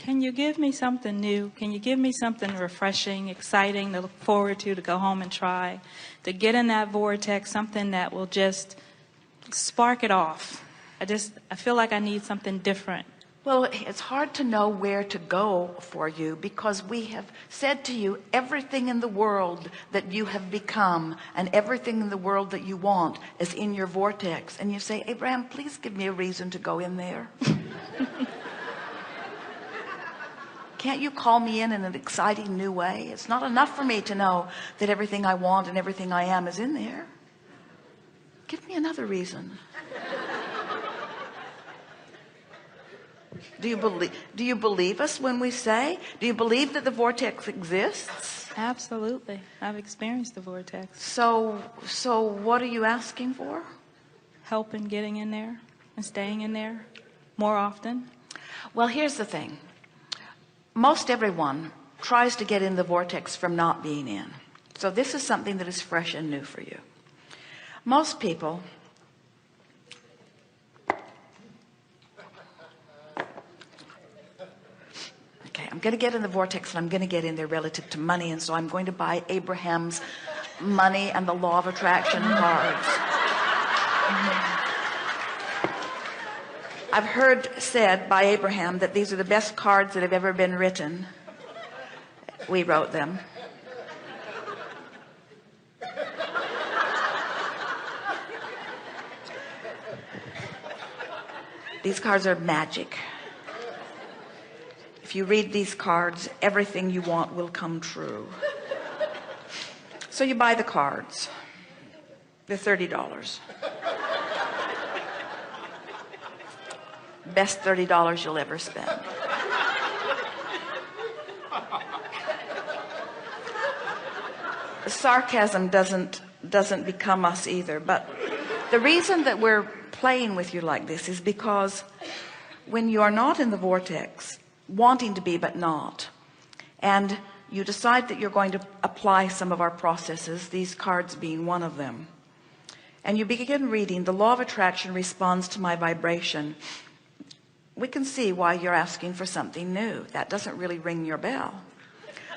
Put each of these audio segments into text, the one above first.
can you give me something new? Can you give me something refreshing, exciting to look forward to go home and try, to get in that vortex, something that will just spark it off. I feel like I need something different. Well, it's hard to know where to go for you, because we have said to you everything in the world that you have become and everything in the world that you want is in your vortex. And you say, Abraham, please give me a reason to go in there. Can't you call me in an exciting new way? It's not enough for me to know that everything I want and everything I am is in there. Give me another reason. Do you believe us when we say? Do you believe that the vortex exists? Absolutely. I've experienced the vortex. So what are you asking for? Help in getting in there and staying in there more often. Well, here's the thing. Most everyone tries to get in the vortex from not being in. So this is something that is fresh and new for you. Most people I'm going to get in the vortex, and I'm going to get in there relative to money, and so I'm going to buy Abraham's money and the law of attraction cards. I've heard said by Abraham that these are the best cards that have ever been written. We wrote them. These cards are magic. If you read these cards, everything you want will come true. So you buy the cards. They're $30. Best $30 you'll ever spend. Sarcasm doesn't become us either, but the reason that we're playing with you like this is because when you are not in the vortex, wanting to be but not, and you decide that you're going to apply some of our processes, these cards being one of them, and you begin reading, the law of attraction responds to my vibration, we can see why you're asking for something new. That doesn't really ring your bell.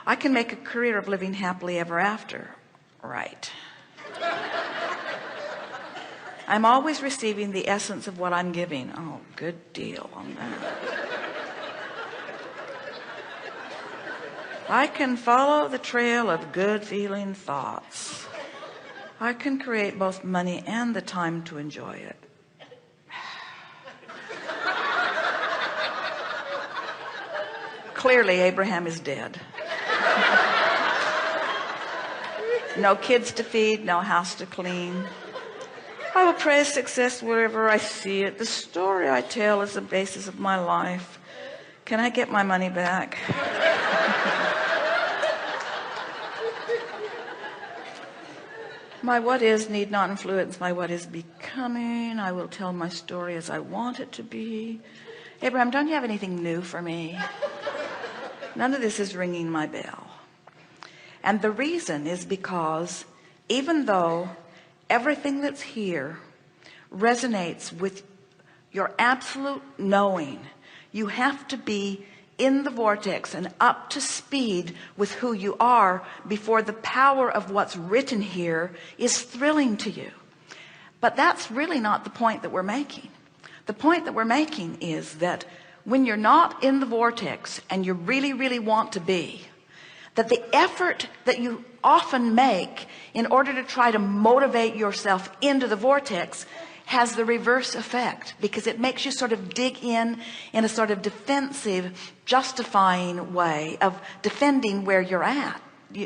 I can make a career of living happily ever after. Right. I'm always receiving the essence of what I'm giving. Oh, good deal on that. I can follow the trail of good feeling thoughts. I can create both money and the time to enjoy it. Clearly, Abraham is dead. No kids to feed, no house to clean. I will praise success wherever I see it. The story I tell is the basis of my life. Can I get my money back? My what is need not influence my what is becoming. I will tell my story as I want it to be. Abraham, don't you have anything new for me? None of this is ringing my bell. And the reason is because even though everything that's here resonates with your absolute knowing, you have to be in the vortex and up to speed with who you are before the power of what's written here is thrilling to you. But that's really not the point that we're making. The point that we're making is that when you're not in the vortex and you really, really want to be, that the effort that you often make in order to try to motivate yourself into the vortex has the reverse effect, because it makes you sort of dig in a sort of defensive, justifying way of defending where you're at.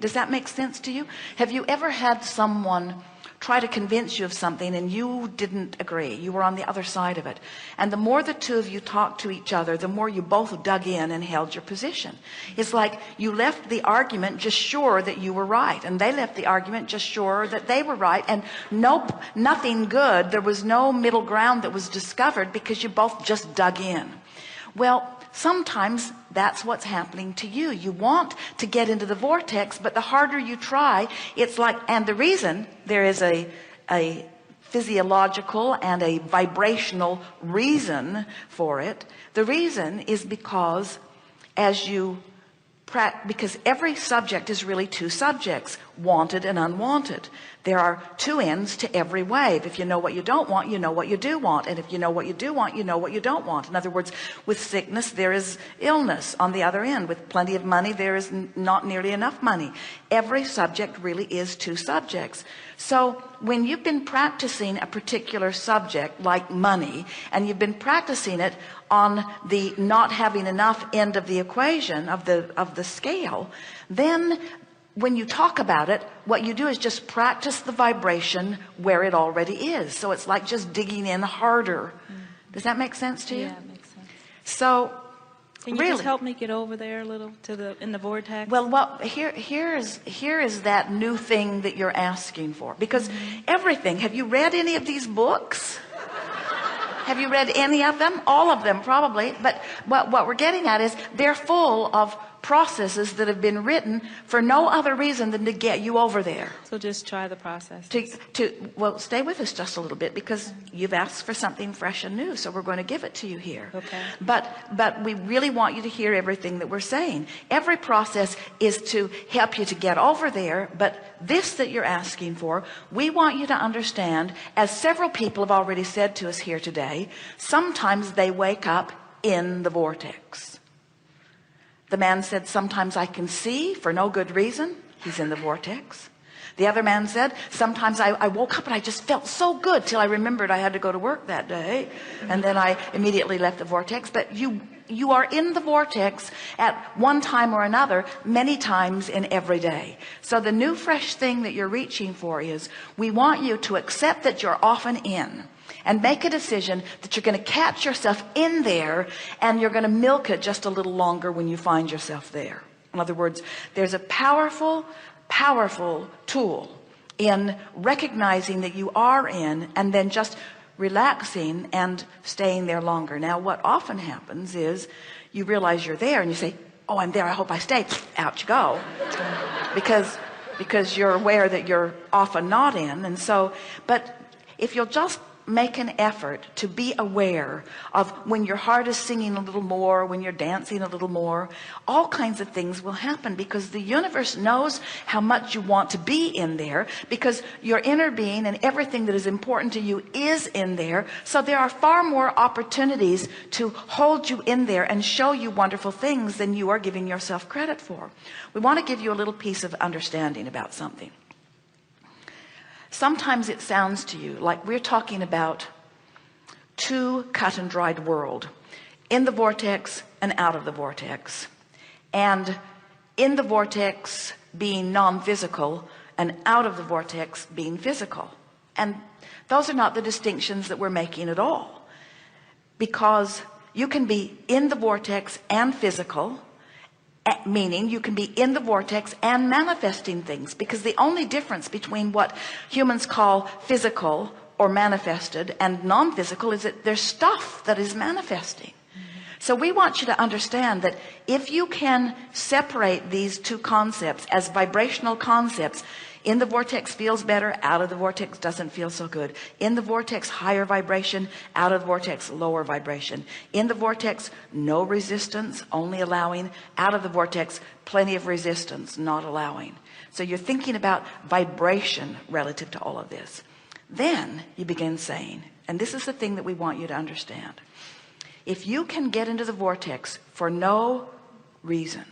Does that make sense to you? Have you ever had someone try to convince you of something and you didn't agree? You were on the other side of it. And the more the two of you talked to each other, the more you both dug in and held your position. It's like you left the argument just sure that you were right, and they left the argument just sure that they were right, and nope, nothing good. There was no middle ground that was discovered because you both just dug in. Well, sometimes that's what's happening to you. You want to get into the vortex, but the harder you try, it's like, and the reason there is a physiological and a vibrational reason for it, the reason is because as you because every subject is really two subjects, wanted and unwanted. There are two ends to every wave. If you know what you don't want, you know what you do want. And if you know what you do want, you know what you don't want. In other words, with sickness, there is illness on the other end. With plenty of money, there is not nearly enough money. Every subject really is two subjects. So when you've been practicing a particular subject like money, and you've been practicing it on the not having enough end of the equation of the scale, then when you talk about it, what you do is just practice the vibration where it already is. So it's like just digging in harder. Does that make sense to you? Yeah, it makes sense. So can you just help me get over there a little in the vortex? Well, here is that new thing that you're asking for, because everything. Have you read any of these books? Have you read any of them? All of them probably. But what we're getting at is they're full of processes that have been written for no other reason than to get you over there. So just try the process. Well, stay with us just a little bit, because you've asked for something fresh and new, so we're going to give it to you here. Okay. But we really want you to hear everything that we're saying. Every process is to help you to get over there, but this that you're asking for, we want you to understand, as several people have already said to us here today, sometimes they wake up in the vortex. The man said, sometimes I can see for no good reason. He's in the vortex. The other man said, sometimes I woke up and I just felt so good till I remembered I had to go to work that day. And then I immediately left the vortex. But you are in the vortex at one time or another, many times in every day. So the new fresh thing that you're reaching for is, we want you to accept that you're often in, and make a decision that you're going to catch yourself in there, and you're going to milk it just a little longer when you find yourself there. In other words, there's a powerful tool in recognizing that you are in, and then just relaxing and staying there longer. Now, what often happens is you realize you're there and you say, oh, I'm there, I hope I stay. Out you go. because you're aware that you're often not in. And so, but if you'll just make an effort to be aware of when your heart is singing a little more, when you're dancing a little more, all kinds of things will happen, because the universe knows how much you want to be in there, because your inner being and everything that is important to you is in there. So there are far more opportunities to hold you in there and show you wonderful things than you are giving yourself credit for. We want to give you a little piece of understanding about something. Sometimes it sounds to you like we're talking about two cut and dried world, in the vortex and out of the vortex, and in the vortex being non-physical and out of the vortex being physical. And those are not the distinctions that we're making at all, because you can be in the vortex and physical, meaning you can be in the vortex and manifesting things, because the only difference between what humans call physical or manifested and non-physical is that there's stuff that is manifesting. So we want you to understand that if you can separate these two concepts as vibrational concepts, in the vortex feels better, out of the vortex doesn't feel so good. In the vortex, higher vibration, out of the vortex, lower vibration. In the vortex, no resistance, only allowing. Out of the vortex, plenty of resistance, not allowing. So you're thinking about vibration relative to all of this. Then you begin saying, and this is the thing that we want you to understand, if you can get into the vortex for no reason,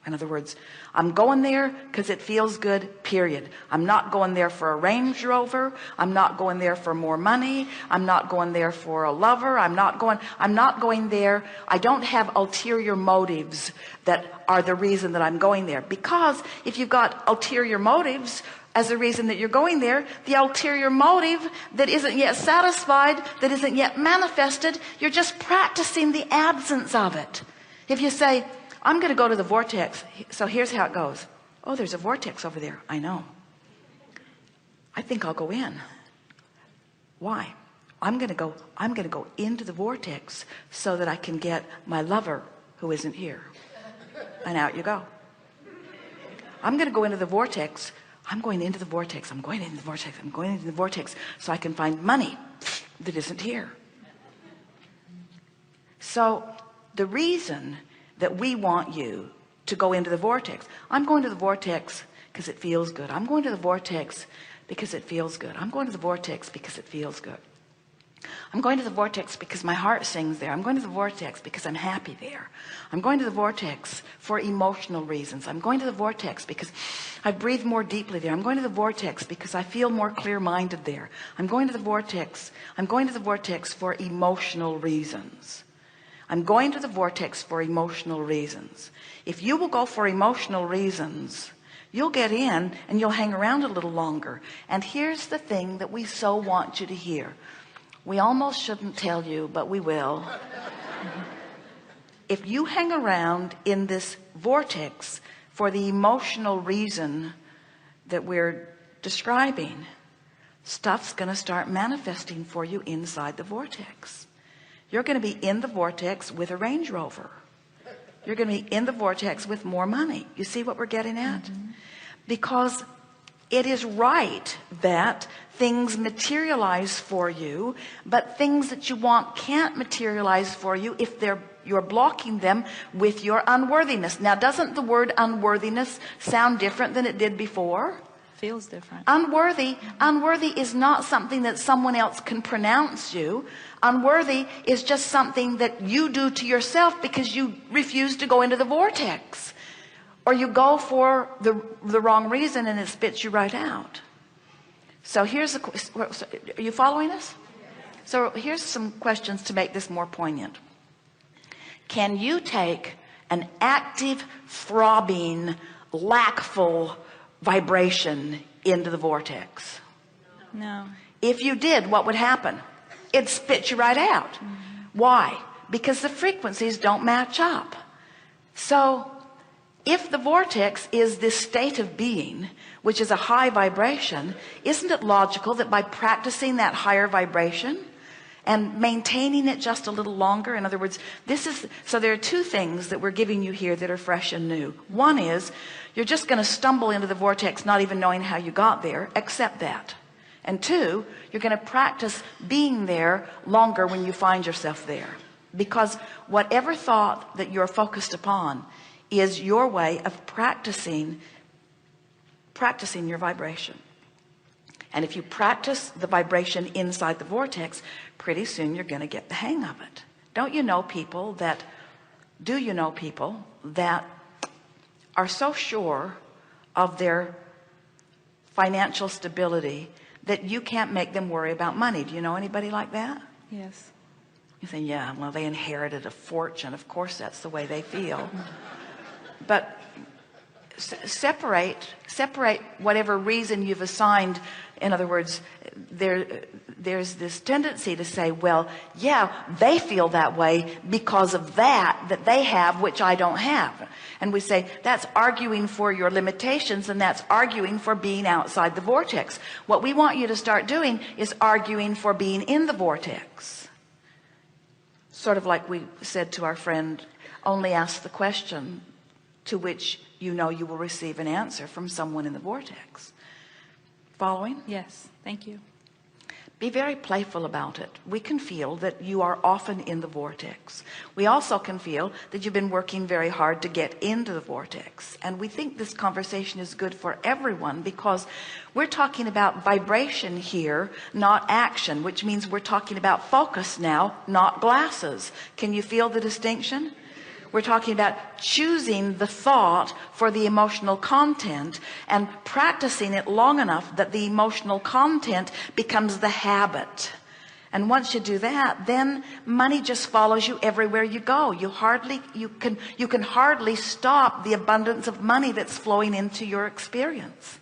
in other words, I'm going there because it feels good, period. I'm not going there for a Range Rover. I'm not going there for more money. I'm not going there for a lover. I'm not going there. I don't have ulterior motives that are the reason that I'm going there. Because if you've got ulterior motives as the reason that you're going there, the ulterior motive that isn't yet satisfied, that isn't yet manifested, you're just practicing the absence of it. If you say, I'm going to go to the vortex, so here's how it goes. Oh, there's a vortex over there. I know. I think I'll go in. Why? I'm going to go into the vortex so that I can get my lover who isn't here. And out you go. I'm going to go into the vortex. I'm going into the vortex. I'm going into the vortex. I'm going into the vortex so I can find money that isn't here. So the reason that we want you to go into the vortex. I'm going to the vortex because it feels good. I'm going to the vortex because it feels good. I'm going to the vortex because it feels good. I'm going to the vortex because my heart sings there. I'm going to the vortex because I'm happy there. I'm going to the vortex for emotional reasons. I'm going to the vortex because I breathe more deeply there. I'm going to the vortex because I feel more clear-minded there. I'm going to the vortex. I'm going to the vortex for emotional reasons. I'm going to the vortex for emotional reasons. If you will go for emotional reasons, you'll get in and you'll hang around a little longer. And here's the thing that we so want you to hear. We almost shouldn't tell you, but we will. If you hang around in this vortex for the emotional reason that we're describing, stuff's going to start manifesting for you inside the vortex. You're going to be in the vortex with a Range Rover. You're going to be in the vortex with more money. You see what we're getting at? Because it is right that things materialize for you, but things that you want can't materialize for you if you're blocking them with your unworthiness. Now, doesn't the word unworthiness sound different than it did before? Feels different. Unworthy is not something that someone else can pronounce you. Unworthy is just something that you do to yourself because you refuse to go into the vortex, or you go for the wrong reason and it spits you right out. So here's a question. Are you following us? So here's some questions to make this more poignant. Can you take an active, throbbing, lackful vibration into the vortex? No. If you did, what would happen? It'd spit you right out. Why? Because the frequencies don't match up. So if the vortex is this state of being, which is a high vibration, isn't it logical that by practicing that higher vibration and maintaining it just a little longer, in other words, so there are two things that we're giving you here that are fresh and new. One is you're just going to stumble into the vortex not even knowing how you got there. Accept that. And two, you're going to practice being there longer when you find yourself there, because whatever thought that you're focused upon is your way of practicing your vibration. And if you practice the vibration inside the vortex, pretty soon you're going to get the hang of it. Do you know people that are so sure of their financial stability that you can't make them worry about money? Do you know anybody like that? Yes. You say, yeah, well, they inherited a fortune. Of course, that's the way they feel. But separate whatever reason you've assigned. In other words, there's this tendency to say, well, yeah, they feel that way because of that they have, which I don't have. And we say that's arguing for your limitations, and that's arguing for being outside the vortex. What we want you to start doing is arguing for being in the vortex. Sort of like we said to our friend, only ask the question to which you know you will receive an answer from someone in the vortex. Following? Yes. Thank you. Be very playful about it. We can feel that you are often in the vortex. We also can feel that you've been working very hard to get into the vortex. And we think this conversation is good for everyone because we're talking about vibration here, not action, which means we're talking about focus now, not glasses. Can you feel the distinction? We're talking about choosing the thought for the emotional content and practicing it long enough that the emotional content becomes the habit. And once you do that, then money just follows you everywhere you go. You can hardly stop the abundance of money that's flowing into your experience.